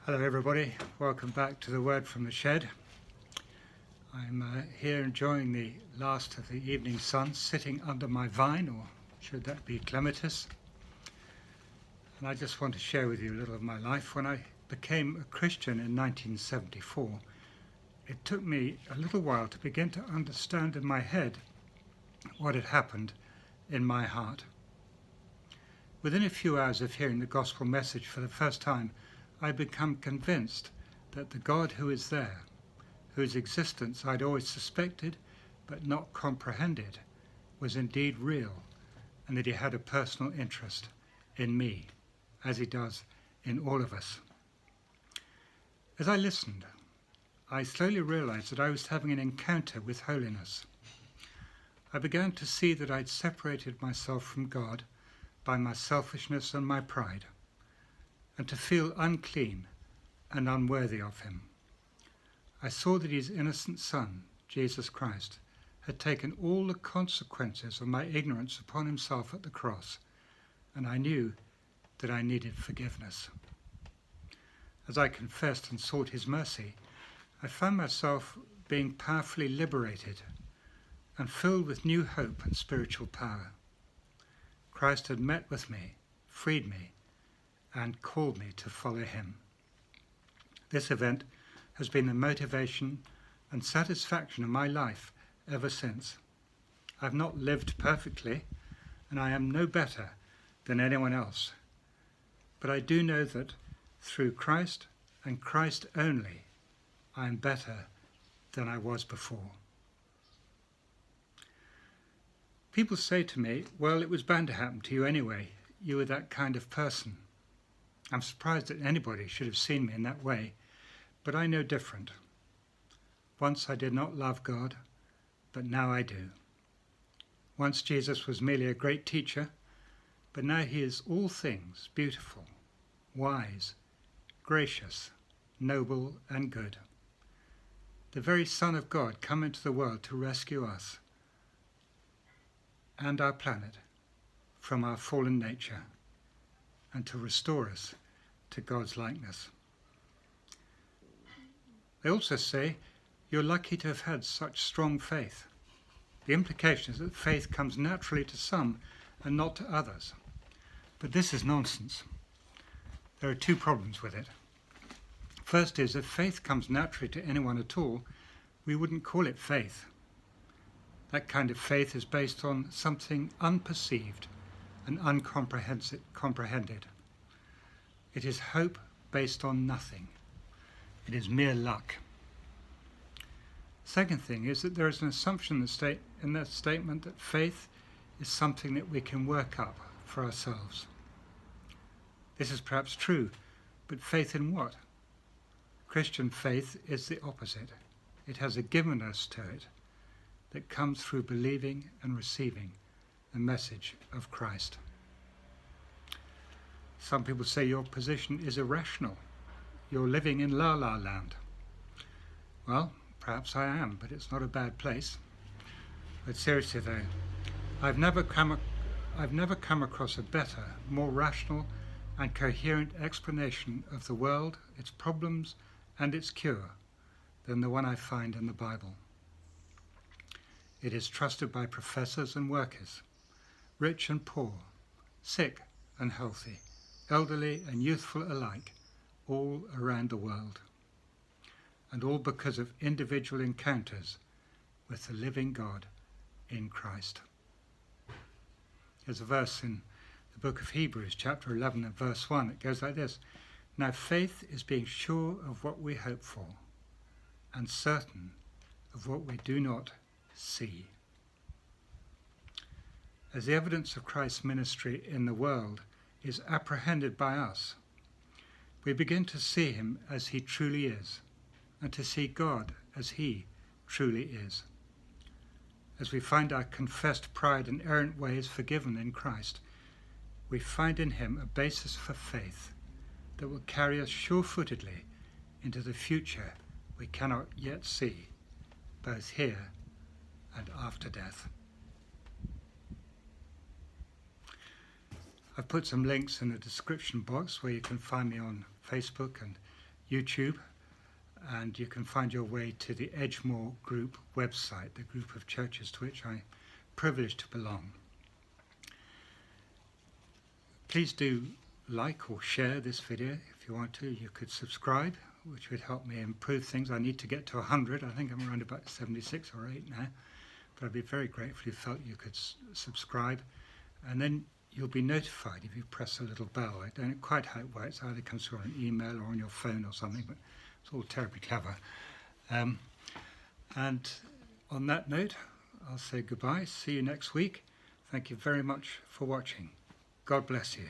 Hello everybody, welcome back to the Word from the Shed. I'm here enjoying the last of the evening sun, sitting under my vine, or should that be clematis. And I just want to share with you a little of my life. When I became a Christian in 1974, it took me a little while to begin to understand in my head what had happened in my heart. Within a few hours of hearing the gospel message for the first time, I become convinced that the God who is there, whose existence I'd always suspected but not comprehended, was indeed real, and that he had a personal interest in me, as he does in all of us. As I listened, I slowly realized that I was having an encounter with holiness. I began to see that I'd separated myself from God by my selfishness and my pride, and to feel unclean and unworthy of him. I saw that his innocent Son, Jesus Christ, had taken all the consequences of my ignorance upon himself at the cross, and I knew that I needed forgiveness. As I confessed and sought his mercy, I found myself being powerfully liberated and filled with new hope and spiritual power. Christ had met with me, freed me, and called me to follow him. This event has been the motivation and satisfaction of my life ever since. I've not lived perfectly, and I am no better than anyone else. But I do know that through Christ and Christ only, I am better than I was before. People say to me, well, it was bound to happen to you anyway. You were that kind of person. I'm surprised that anybody should have seen me in that way, but I know different. Once I did not love God, but now I do. Once Jesus was merely a great teacher, but now he is all things beautiful, wise, gracious, noble, and good. The very Son of God come into the world to rescue us and our planet from our fallen nature, and to restore us to God's likeness. They also say you're lucky to have had such strong faith. The implication is that faith comes naturally to some and not to others. But this is nonsense. There are two problems with it. First is, if faith comes naturally to anyone at all, we wouldn't call it faith. That kind of faith is based on something unperceived and uncomprehended. It is hope based on nothing. It is mere luck. Second thing is that there is an assumption in that statement that faith is something that we can work up for ourselves. This is perhaps true, but faith in what? Christian faith is the opposite. It has a givenness to it that comes through believing and receiving the message of Christ. Some people say your position is irrational. You're living in La La Land. Well, perhaps I am, but it's not a bad place. But seriously though, I've never come across a better, more rational and coherent explanation of the world, its problems and its cure than the one I find in the Bible. It is trusted by professors and workers, rich and poor, sick and healthy, elderly and youthful alike, all around the world. And all because of individual encounters with the living God in Christ. There's a verse in the book of Hebrews, chapter 11 and verse 1. It goes like this: Now faith is being sure of what we hope for, and certain of what we do not see. As the evidence of Christ's ministry in the world is apprehended by us, we begin to see him as he truly is, and to see God as he truly is. As we find our confessed pride and errant ways forgiven in Christ, we find in him a basis for faith that will carry us sure-footedly into the future we cannot yet see, both here and after death. I've put some links in the description box where you can find me on Facebook and YouTube, and you can find your way to the Edgemoor Group website, the group of churches to which I'm privileged to belong. Please do like or share this video if you want to. You could subscribe, which would help me improve things. I need to get to 100. I think I'm around about 76 or 8 now, but I'd be very grateful if you felt you could subscribe, and then you'll be notified if you press a little bell. I don't know quite how it works. It either comes through on an email or on your phone or something, but it's all terribly clever. And on that note, I'll say goodbye. See you next week. Thank you very much for watching. God bless you.